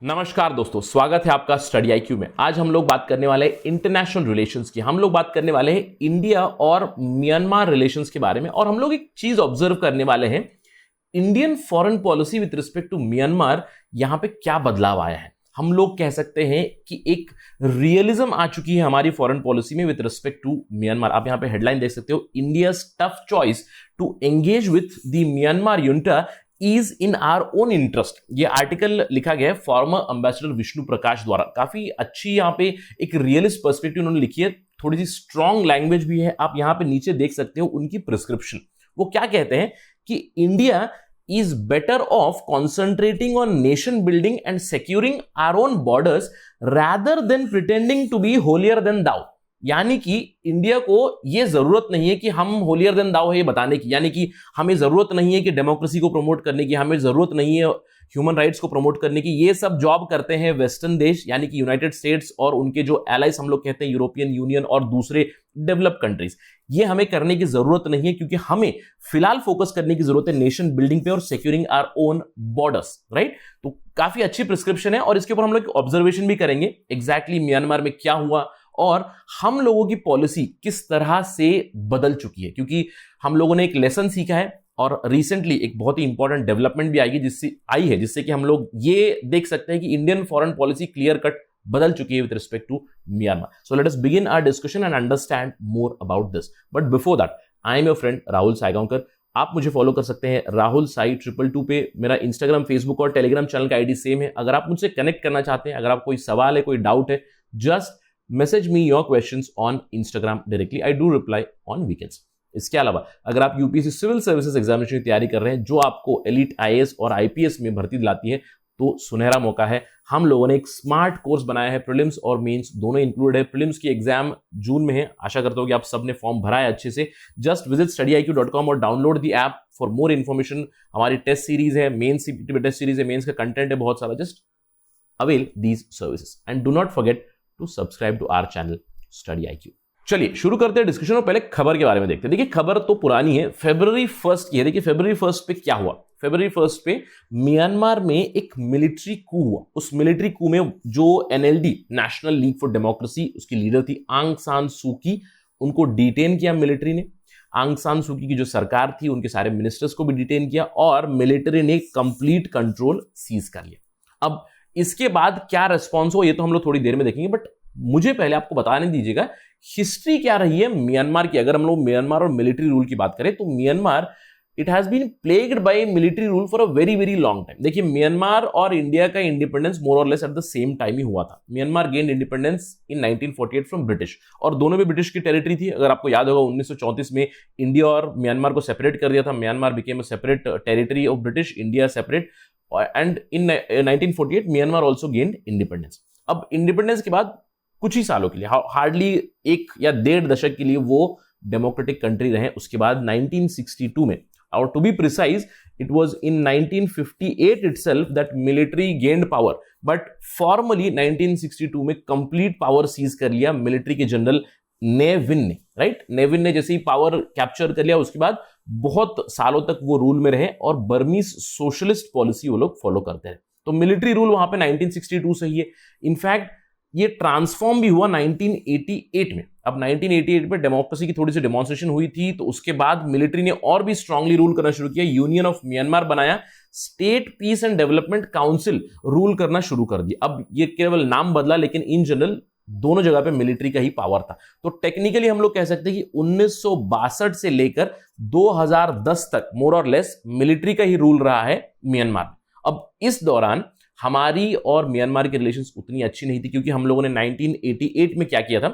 नमस्कार दोस्तों, स्वागत है आपका स्टडी आईक्यू में। आज हम लोग बात करने वाले हैं इंटरनेशनल रिलेशंस की। हम लोग बात करने वाले हैं इंडिया और म्यांमार रिलेशंस के बारे में, और हम लोग एक चीज ऑब्जर्व करने वाले हैं, Indian foreign policy with respect to Myanmar, यहां पे क्या बदलाव आया है। हम लोग कह सकते हैं कि एक रियलिज्म आ चुकी है हमारी फॉरेन पॉलिसी में विद रिस्पेक्ट टू म्यांमार। आप यहां पे हेडलाइन देख सकते हो, India's tough choice to engage with the Myanmar junta is in our own interest. ये आर्टिकल लिखा गया है फॉर्मर एम्बेसडर विष्णु प्रकाश द्वारा। काफी अच्छी यहाँ पे एक रियलिस्ट पर्सपेक्टिव उन्होंने लिखी है, थोड़ी सी स्ट्रॉन्ग लैंग्वेज भी है। आप यहाँ पे नीचे देख सकते हो उनकी प्रिस्क्रिप्शन। वो क्या कहते हैं कि India is better off concentrating on nation building and securing our own borders rather than pretending to be holier than thou। यानी कि इंडिया को यह जरूरत नहीं है कि हम होलियर देन दाओ है ये बताने की, यानी कि हमें जरूरत नहीं है कि डेमोक्रेसी को प्रमोट करने की, हमें जरूरत नहीं है ह्यूमन राइट्स को प्रमोट करने की। ये सब जॉब करते हैं वेस्टर्न देश, यानी कि यूनाइटेड स्टेट्स और उनके जो एलाइज हम लोग कहते हैं यूरोपियन यूनियन और दूसरे डेवलप कंट्रीज। ये हमें करने की जरूरत नहीं है, क्योंकि हमें फिलहाल फोकस करने की जरूरत है नेशन बिल्डिंग पे और securing our own borders, right. तो काफी अच्छी प्रिस्क्रिप्शन है और इसके ऊपर हम लोग ऑब्जर्वेशन भी करेंगे एग्जैक्टली म्यांमार में क्या हुआ और हम लोगों की पॉलिसी किस तरह से बदल चुकी है, क्योंकि हम लोगों ने एक लेसन सीखा है और रिसेंटली एक बहुत ही इंपॉर्टेंट डेवलपमेंट भी जिससे कि हम लोग ये देख सकते हैं कि Indian foreign policy clear cut बदल चुकी है with respect to Myanmar. So let us begin our discussion and understand more about this. But before that, I am your friend Rahul Saygaonkar. आप मुझे फॉलो कर सकते हैं राहुल साई 222 पे। मेरा इंस्टाग्राम, फेसबुक और टेलीग्राम चैनल का आईडी सेम है। अगर आप मुझसे कनेक्ट करना चाहते हैं, अगर आप कोई सवाल है, कोई डाउट है, just message me your questions on Instagram directly. I do reply on weekends. इसके अलावा अगर आप यूपीएससी सिविल सर्विसेज एग्जामिनेशन की तैयारी कर रहे हैं, जो आपको एलिट आईएएस और आईपीएस में भर्ती दिलाती है, तो सुनहरा मौका है। हम लोगों ने एक स्मार्ट कोर्स बनाया है, प्रीलिम्स और मेंस दोनों इंक्लूड है। प्रीलिम्स की एग्जाम जून में है। आशा करता हूं कि आप सबने फॉर्म भरा है अच्छे से। जस्ट विजिट studyIQ.com और download the app for more information. हमारी टेस्ट सीरीज है, मेंस टेस्ट सीरीज है, मेंस का कंटेंट है बहुत सारा। Just avail these services and do not forget to subscribe to our channel study IQ. चलिए शुरू करते हैं डिस्कशन और पहले खबर के बारे में देखते हैं। देखिए खबर तो पुरानी है, February 1 की है। देखिए February 1 पे क्या हुआ। February 1 पे म्यांमार में एक मिलिट्री कू हुआ। उस मिलिट्री कू में जो NLD national league for democracy, उसकी लीडर थी आंग सान सू की, उनको डिटेन किया मिलिट्री ने। आंग सान सू की जो सरकार थी, उनके सारे मिनिस्टर्स को भी डिटेन किया और मिलिट्री ने कंप्लीट कंट्रोल सीज कर लिया। अब इसके बाद क्या रिस्पॉन्स हो, ये तो हम लोग थोड़ी देर में देखेंगे, बट मुझे पहले आपको बताने दीजिएगा हिस्ट्री क्या रही है म्यांमार की। अगर हम लोग म्यांमार और मिलिट्री रूल की बात करें, तो Myanmar it has been plagued by military rule for a very very long time. देखिए म्यांमार और इंडिया का independence more or less at the same time ही हुआ था। Myanmar gained independence in 1948 from British, और दोनों भी ब्रिटिश की टेरिटरी थी। अगर आपको याद होगा 1934 में इंडिया और म्यांमार को सेपरेट कर दिया था। Myanmar became a separate territory of British, India separate, and in 1948 Myanmar also gained independence. अब इंडिपेंडेंस के बाद कुछ ही सालों के लिए, हार्डली 1 या 1.5 दशक के लिए वो डेमोक्रेटिक कंट्री रहे। उसके बाद 1962 में, और to be precise it was in 1958 itself that military gained power, but formally 1962 में कंप्लीट पावर सीज कर लिया मिलिट्री के जनरल ने विन ने, राइट। नेविन ने जैसे ही पावर कैप्चर कर लिया, उसके बाद बहुत सालों तक वो रूल में रहे और बर्मीज सोशलिस्ट पॉलिसी वो लोग फॉलो करते रहे। तो मिलिट्री रूल वहां पे 1962 से ही है। इनफैक्ट ये ट्रांसफॉर्म भी हुआ 1988 में। अब 1988 में डेमोक्रेसी की थोड़ी सी डेमोन्स्ट्रेशन हुई थी, तो उसके बाद मिलिट्री ने और भी स्ट्रांगली रूल करना शुरू किया। यूनियन ऑफ म्यांमार बनाया, state peace and development council rule करना शुरू कर दिया। अब ये केवल नाम बदला, लेकिन इन जनरल दोनों जगह पे मिलिट्री का ही पावर था। तो टेक्निकली हम लोग कह सकते हैं कि 1962 से लेकर 2010 तक मोर और लेस मिलिट्री का ही रूल रहा है म्यांमार। अब इस दौरान हमारी और म्यांमार की रिलेशंस उतनी अच्छी नहीं थी, क्योंकि हम लोगों ने 1988 में क्या किया था,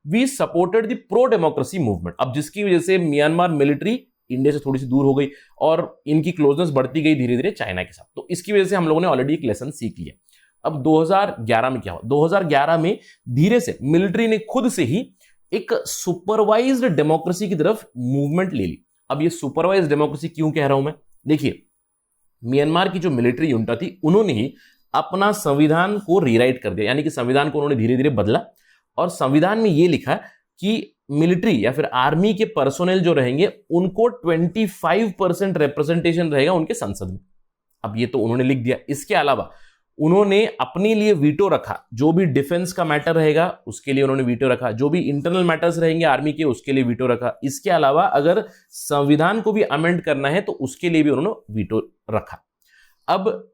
we supported the pro democracy movement. अब जिसकी वजह से म्यांमार मिलिट्री इंडिया से थोड़ी सी दूर हो गई और इनकी क्लोजनेस बढ़ती गई धीरे धीरे चाइना के साथ। तो इसकी वजह से हम लोगों ने ऑलरेडी एक लेसन सीख लिया। अब 2011 में क्या हुआ, 2011 में धीरे से मिलिट्री ने खुद से ही एक सुपरवाइज्ड डेमोक्रेसी की तरफ मूवमेंट ले ली। अब ये सुपरवाइज्ड डेमोक्रेसी क्यों कह रहा हूं मैं, देखिए म्यांमार की जो मिलिट्री युंटा थी, उन्होंने ही अपना संविधान को रीराइट कर दिया, यानी कि संविधान को उन्होंने धीरे धीरे बदला और संविधान में यह लिखा कि मिलिट्री या फिर आर्मी के पर्सोनेल जो रहेंगे उनको 25% रिप्रेजेंटेशन रहेगा उनके संसद में। अब ये तो उन्होंने लिख दिया। इसके अलावा उन्होंने अपने लिए वीटो रखा, जो भी डिफेंस का मैटर रहेगा उसके लिए उन्होंने वीटो रखा, जो भी इंटरनल मैटर्स रहेंगे आर्मी के उसके लिए वीटो रखा। इसके अलावा अगर संविधान को भी अमेंड करना है तो उसके लिए भी उन्होंने वीटो रखा। अब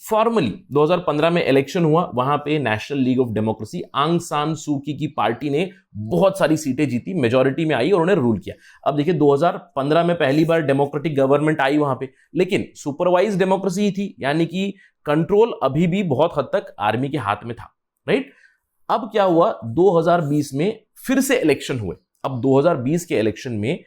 फॉर्मली 2015 में इलेक्शन हुआ, वहां पे नेशनल लीग ऑफ डेमोक्रेसी आंग सान सू की पार्टी ने बहुत सारी सीटें जीती, मेजॉरिटी में आई और उन्होंने रूल किया। अब देखिए 2015 में पहली बार डेमोक्रेटिक गवर्नमेंट आई वहां पे, लेकिन सुपरवाइज डेमोक्रेसी ही थी, यानी कि कंट्रोल अभी भी बहुत हद तक आर्मी के हाथ में था, राइट। अब क्या हुआ, 2020 में फिर से इलेक्शन हुए। अब 2020 के इलेक्शन में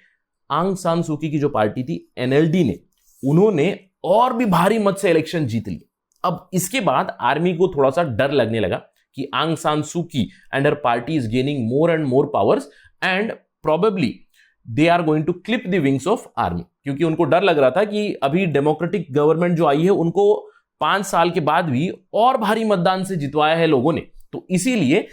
आंग सान सू की जो पार्टी थी एनएलडी ने, उन्होंने और भी भारी मत से इलेक्शन जीत लिए। अब इसके बाद आर्मी को थोड़ा सा डर लगने लगा कि आंग San Suu Kyi and her party is gaining more and more powers and probably they are going to clip the wings of army, क्योंकि उनको डर लग रहा था कि अभी डेमोक्रेटिक गवर्नमेंट जो आई है उनको 5 साल के बाद भी और भारी मतदान से जितवाया है लोगों ने, तो इसीलिए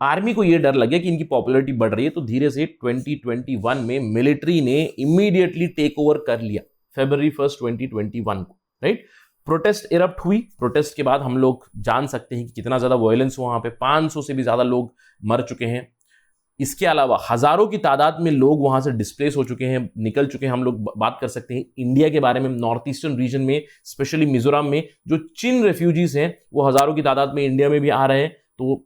आर्मी को यह डर लगे कि इनकी पॉपुलैरिटी बढ़ रही है। तो धीरे से 2021 में मिलिट्री ने इमीडिएटली टेक ओवर कर लिया, February 1, 2021 को, राइट। प्रोटेस्ट इरप्ट हुई, प्रोटेस्ट के बाद हम लोग जान सकते हैं कि कितना ज्यादा वायलेंस हुआ, वहां पे 500 से भी ज्यादा लोग मर चुके हैं। इसके अलावा हजारों की तादाद में लोग वहां से डिस्प्लेस हो चुके हैं, निकल चुके हैं। हम लोग बात कर सकते हैं इंडिया के बारे में, नॉर्थ ईस्टर्न रीजन में स्पेशली मिजोरम में जो चिन रेफ्यूजीज हैं वो हजारों की तादाद में इंडिया में भी आ रहे हैं। तो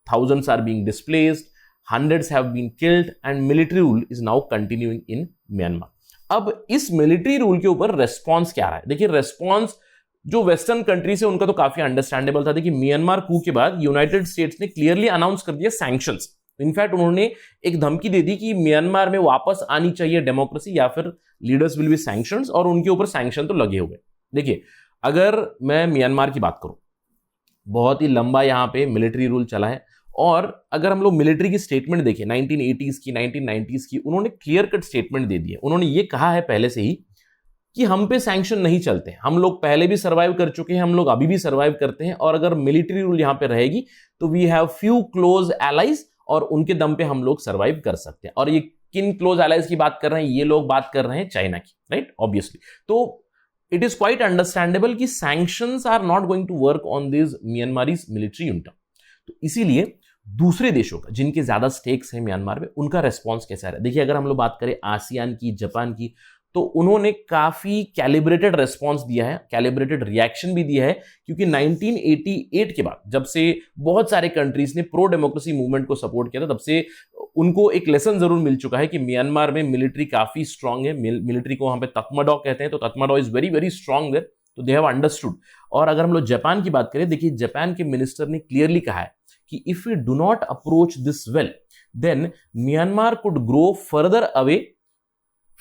thousands are being displaced, hundreds have been killed and military rule is now continuing in Myanmar। अब इस मिलिट्री रूल के ऊपर रेस्पॉन्स क्या रहा है? देखिए रेस्पॉन्स जो वेस्टर्न कंट्री से उनका तो काफी अंडरस्टैंडेबल था। देखिए म्यांमार कू के बाद यूनाइटेड स्टेट्स ने क्लियरली अनाउंस कर दिया सैंक्शंस। इनफैक्ट उन्होंने एक धमकी दे दी कि म्यांमार में वापस आनी चाहिए डेमोक्रेसी या फिर लीडर्स विल बी सैंक्शंस, और उनके ऊपर सैंक्शन तो लगे हुए। देखिए अगर मैं म्यांमार की बात करूं, बहुत ही लंबा यहां पे मिलिट्री रूल चला है, और अगर हम लोग मिलिट्री की स्टेटमेंट देखें 1980s की 1990s की, उन्होंने क्लियर कट स्टेटमेंट दे दी है। उन्होंने ये कहा है पहले से ही कि हम पे सैंक्शन नहीं चलते, हम लोग पहले भी सर्वाइव कर चुके हैं, हम लोग अभी भी सर्वाइव करते हैं, और अगर मिलिट्री रूल यहां पे रहेगी तो we have few close allies और उनके दम पे हम लोग सर्वाइव कर सकते हैं। और ये किन क्लोज एलाइज की बात कर रहे हैं? ये लोग बात कर रहे हैं चाइना की, राइट, ऑब्वियसली। तो इट इज क्वाइट अंडरस्टैंडेबल कि sanctions are not going to work on this Myanmarese military unit. तो इसीलिए दूसरे देशों का जिनके ज्यादा स्टेक्स हैं म्यांमार में, उनका रेस्पॉन्स कैसा है? देखिए अगर हम लोग बात करें आसियान की, जापान की, तो उन्होंने काफी कैलिब्रेटेड रेस्पॉन्स दिया है, कैलिब्रेटेड रिएक्शन भी दिया है, क्योंकि 1988 के बाद जब से बहुत सारे कंट्रीज ने प्रो डेमोक्रेसी मूवमेंट को सपोर्ट किया था, तब से उनको एक लेसन जरूर मिल चुका है कि म्यांमार में मिलिट्री काफी स्ट्रांग है। मिलिट्री को वहां पे तकमाडो कहते हैं, तो Tatmadaw is very very strong there, तो दे हैव अंडरस्टूड। और अगर हम लोग जापान की बात करें, देखिए जापान के मिनिस्टर ने क्लियरली कहा है कि if we do not approach this well then Myanmar could grow further away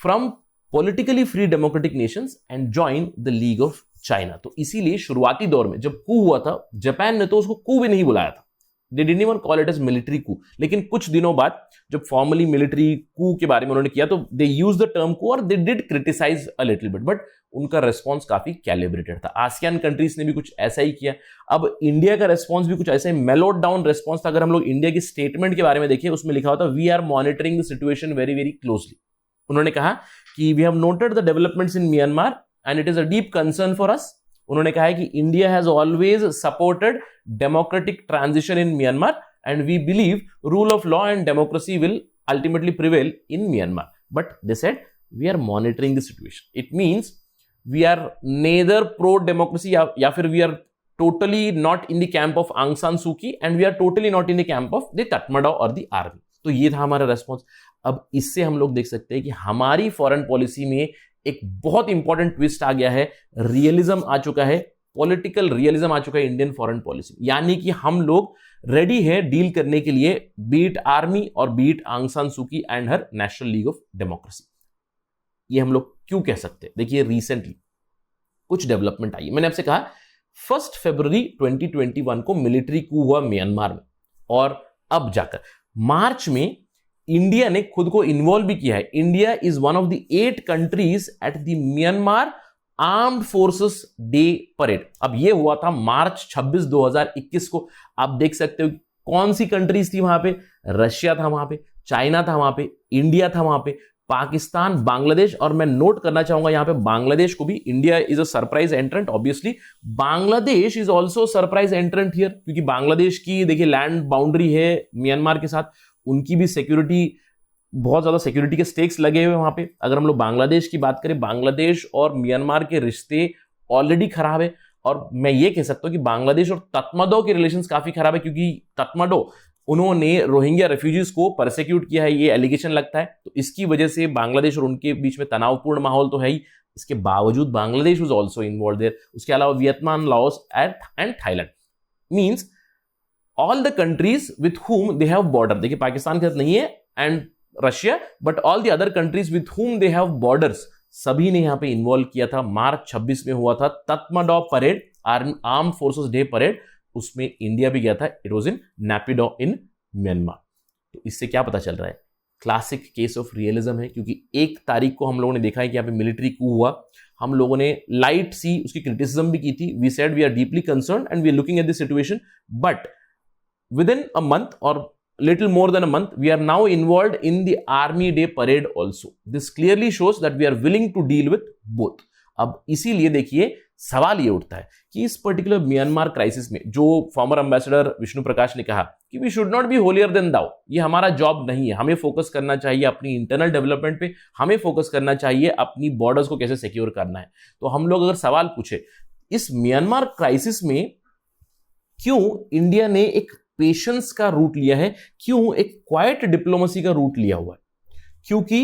from politically free democratic nations and join the league of China. तो इसीलिए शुरुआती दौर में जब कू हुआ था, जापान ने तो उसको कू भी नहीं बुलाया था, they didn't even call it as military coup. लेकिन कुछ दिनों बाद जब फॉर्मली मिलिट्री कू के बारे में उन्होंने किया तो they use the term coup और they did criticise a little bit, but उनका रेस्पॉन्स काफी कैलिब्रेटेड था। आसियान कंट्रीज ने भी कुछ ऐसा ही किया। अब इंडिया का रेस्पॉन्स भी कुछ ऐसा ही मेलोड डाउन रेस्पॉन्स था। अगर हम लोग इंडिया की स्टेटमेंट के बारे में देखें, उसमें लिखा होता we are monitoring the situation very very closely. उन्होंने कहा कि we have noted the developments in Myanmar and it is a deep concern for us. उन्होंने कहा है कि India has always supported democratic transition in Myanmar and we believe rule of law and democracy will ultimately prevail in Myanmar, but they said we are monitoring the situation. It means we are neither pro democracy या फिर we are totally not in the camp of Aung San Suu Kyi and we are totally not in the camp of the Tatmadaw और the army. तो ये था हमारा response. अब इससे हम लोग देख सकते हैं कि हमारी फॉरेन पॉलिसी में एक बहुत इंपॉर्टेंट ट्विस्ट आ गया है, रियलिज्म आ चुका है, पॉलिटिकल रियलिज्म आ चुका है इंडियन फॉरेन पॉलिसी। यानी कि हम लोग रेडी है डील करने के लिए बीट आर्मी और बीट आंग San Suu Kyi and her national league of democracy. ये हम लोग क्यों कह सकते हैं? देखिए रिसेंटली कुछ डेवलपमेंट आई। मैंने आपसे कहा 1 फरवरी 2021 को मिलिट्री कू हुआ म्यांमार में, और अब जाकर मार्च में इंडिया ने खुद को इन्वॉल्व भी किया है। India is one of the 8 countries at the Myanmar armed forces day parade. अब यह हुआ था मार्च 26, 2021 को। आप देख सकते हो कौन सी कंट्रीज थी वहां पे। रशिया था वहां पे, चाइना था वहां पे, इंडिया था वहां पे, पाकिस्तान, बांग्लादेश, और मैं नोट करना चाहूंगा यहां पे बांग्लादेश को भी। India is a surprise एंट्रेंट, obviously Bangladesh is also surprise एंट्रेंट here, क्योंकि बांग्लादेश की देखिए लैंड बाउंड्री है म्यांमार के साथ, उनकी भी सिक्योरिटी, बहुत ज्यादा सिक्योरिटी के स्टेक्स लगे हुए वहां पे। अगर हम लोग बांग्लादेश की बात करें, बांग्लादेश और म्यांमार के रिश्ते ऑलरेडी खराब है, और मैं ये कह सकता हूं कि बांग्लादेश और तत्मदो के रिलेशंस काफी खराब है, क्योंकि तत्मदो उन्होंने रोहिंग्या रेफ्यूजीज को परसिक्यूट किया है, ये एलिगेशन लगता है। तो इसकी वजह से बांग्लादेश और उनके बीच में तनावपूर्ण माहौल तो है ही, इसके बावजूद Bangladesh was also involve there. उसके अलावा Vietnam, Laos and Thailand, means all the countries with whom they have border. देखिए पाकिस्तान के साथ नहीं है and Russia, but all the other countries with whom they have borders, सभी ने यहां पे इन्वॉल्व किया था। मार्च 26 में हुआ था Tatmadaw parade, armed forces day parade, उसमें इंडिया भी गया था। It was in Naypyidaw in Myanmar. तो इससे क्या पता चल रहा है, क्लासिक केस ऑफ रियलिज्म है, क्योंकि 1 तारीख को हम लोगों ने देखा है कि यहाँ पे मिलिट्री कू हुआ। हम लोगों ने लाइट सी उसकी क्रिटिसिज्म भी की थी। We said we are deeply concerned and we are looking at this situation, but within a month or little more than a month, we are now involved in the Army Day parade also. This clearly shows that we are willing to deal with both. अब इसीलिए देखिए सवाल ये उठता है कि इस particular Myanmar crisis में जो फॉर्मर एम्बेसडर विष्णु प्रकाश ने कहा कि we should not be holier than thou, ये हमारा जॉब नहीं है, हमें फोकस करना चाहिए अपनी इंटरनल डेवलपमेंट पे, हमें फोकस करना चाहिए अपनी बॉर्डर्स को कैसे सिक्योर करना है। तो हम लोग अगर सवाल पूछे इस म्यांमार क्राइसिस में क्यों इंडिया ने एक पेशेंस का रूट लिया है, क्यों एक क्वाइट डिप्लोमेसी का रूट लिया हुआ है, क्योंकि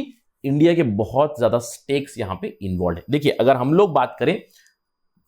इंडिया के बहुत ज्यादा स्टेक्स यहां पे इन्वॉल्व है। देखिए अगर हम लोग बात करें,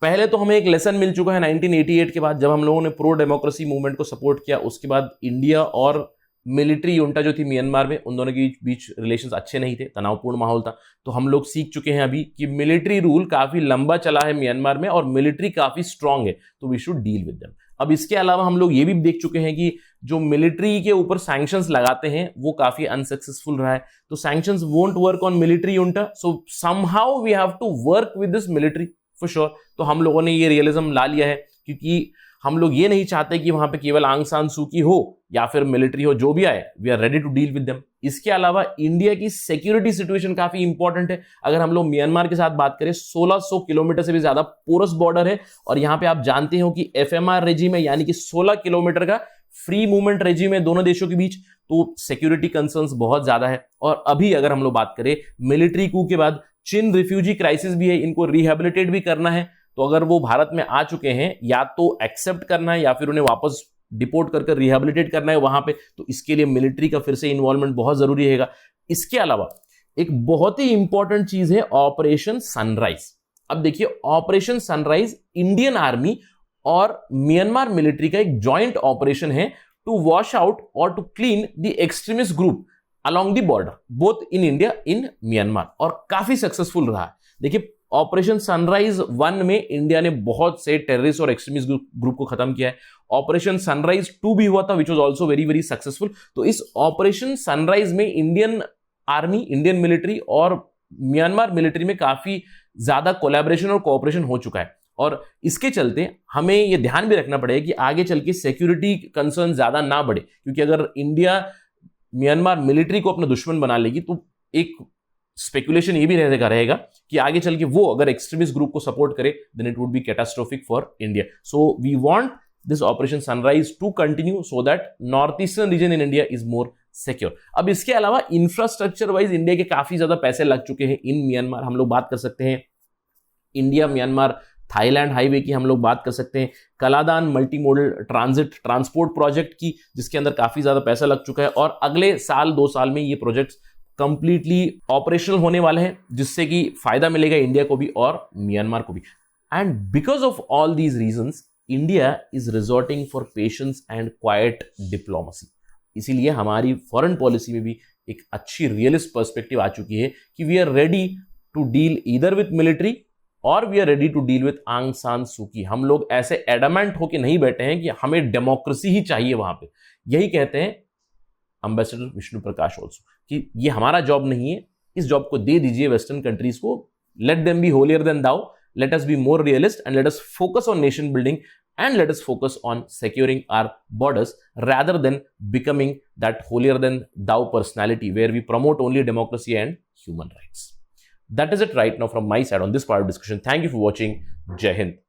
पहले तो हमें एक लेसन मिल चुका है 1988 के बाद, जब हम लोगों ने प्रो डेमोक्रेसी मूवमेंट को सपोर्ट किया। उसके बाद इंडिया और मिलिट्री युंटा जो थी म्यांमार में, उन दोनों के बीच रिलेशंस अच्छे नहीं थे, तनावपूर्ण माहौल था। तो हम लोग सीख चुके हैं अभी कि मिलिट्री रूल काफी लंबा चला है म्यांमार में और मिलिट्री काफी स्ट्रांग है, तो we should deal with them. अब इसके अलावा हम लोग ये भी देख चुके हैं कि जो मिलिट्री के ऊपर सैंक्शंस लगाते हैं वो काफी अनसक्सेसफुल रहा है। तो sanctions won't work on military junta, so somehow we have to work with this military for sure. तो हम लोगों ने ये रियलिज्म ला लिया है, क्योंकि हम लोग ये नहीं चाहते कि वहां पे केवल आंग सान सू की हो या फिर मिलिट्री हो, जो भी आए we are ready to deal with them. इसके अलावा इंडिया की सिक्योरिटी सिचुएशन काफी इंपॉर्टेंट है। अगर हम लोग म्यांमार के साथ बात करें, 1600 किलोमीटर से भी ज्यादा पोरस बॉर्डर है, और यहां पे आप जानते हो कि एफएमआर रेजिम है, यानी कि 16 किलोमीटर का फ्री मूवमेंट रेजिम है दोनों देशों के बीच। तो सिक्योरिटी कंसर्न्स बहुत ज्यादा है। और अभी अगर हम लोग बात करें मिलिट्री कू के बाद चिन रिफ्यूजी क्राइसिस भी है, इनको रिहेबिलिटेट भी करना है। तो अगर वो भारत में आ चुके हैं, या तो एक्सेप्ट करना है या फिर उन्हें वापस डिपोर्ट करके रिहेबिलिटेट करना है वहां पे, तो इसके लिए मिलिट्री का फिर से इन्वॉल्वमेंट बहुत जरूरी रहेगा। इसके अलावा एक बहुत ही इंपॉर्टेंट चीज है ऑपरेशन सनराइज। अब देखिए ऑपरेशन सनराइज इंडियन आर्मी और म्यांमार मिलिट्री का एक जॉइंट ऑपरेशन है टू वॉश आउट और to clean the extremist group along the border both in India in Myanmar, और काफी सक्सेसफुल रहा है। देखिए ऑपरेशन सनराइज 1 में इंडिया ने बहुत से टेररिस्ट और एक्सट्रीमिस्ट ग्रुप को खत्म किया है। ऑपरेशन सनराइज 2 भी हुआ था, which was also very very successful. तो इस ऑपरेशन सनराइज में इंडियन आर्मी, इंडियन मिलिट्री और म्यांमार मिलिट्री में काफी ज्यादा कोलैबोरेशन और कोऑपरेशन हो चुका है। और इसके चलते हमें यह ध्यान भी रखना पड़ेगा कि आगे चल के सिक्योरिटी कंसर्न ज्यादा ना बढ़े, क्योंकि अगर इंडिया म्यांमार मिलिट्री को अपना दुश्मन बना लेगी तो एक स्पेकुलेशन ये भी रहेगा कि आगे चल के वो अगर एक्सट्रीमिस्ट ग्रुप को सपोर्ट करे, then it would be catastrophic for India. So we want this operation sunrise to continue so that north eastern region in India is more secure. अब इसके अलावा इंफ्रास्ट्रक्चर वाइज इंडिया के काफी ज्यादा पैसे लग चुके हैं इन म्यांमार। हम लोग बात कर सकते हैं इंडिया म्यांमार थाईलैंड हाईवे की, हम लोग बात कर सकते हैं Kaladan multi modal transport project की, जिसके अंदर काफी ज्यादा पैसा लग चुका है, और अगले साल 2 साल में ये प्रोजेक्ट्स कंप्लीटली ऑपरेशनल होने वाले हैं, जिससे कि फायदा मिलेगा इंडिया को भी और म्यांमार को भी। And because of all these reasons India is resorting for patience and quite diplomacy. इसीलिए हमारी फॉरेन पॉलिसी में भी एक अच्छी रियलिस्ट पर्सपेक्टिव आ चुकी है कि we are ready to deal either with military or we are ready to deal with Aung San Suu की। हम लोग ऐसे एडमेंट होके नहीं बैठे हैं कि हमें डेमोक्रेसी ही चाहिए वहां पे। यही कहते हैं एम्बेसडर विष्णु प्रकाश ऑल्सो कि ये हमारा जॉब नहीं है, इस जॉब को दे दीजिए वेस्टर्न कंट्रीज को। Let them be holier than thou, let us be more realist and let us focus on nation building and let us focus on securing our borders rather than becoming that holier than thou personality where we promote only democracy and human rights. That is it right now from my side on this part of discussion. Thank you for watching. Jai Hind.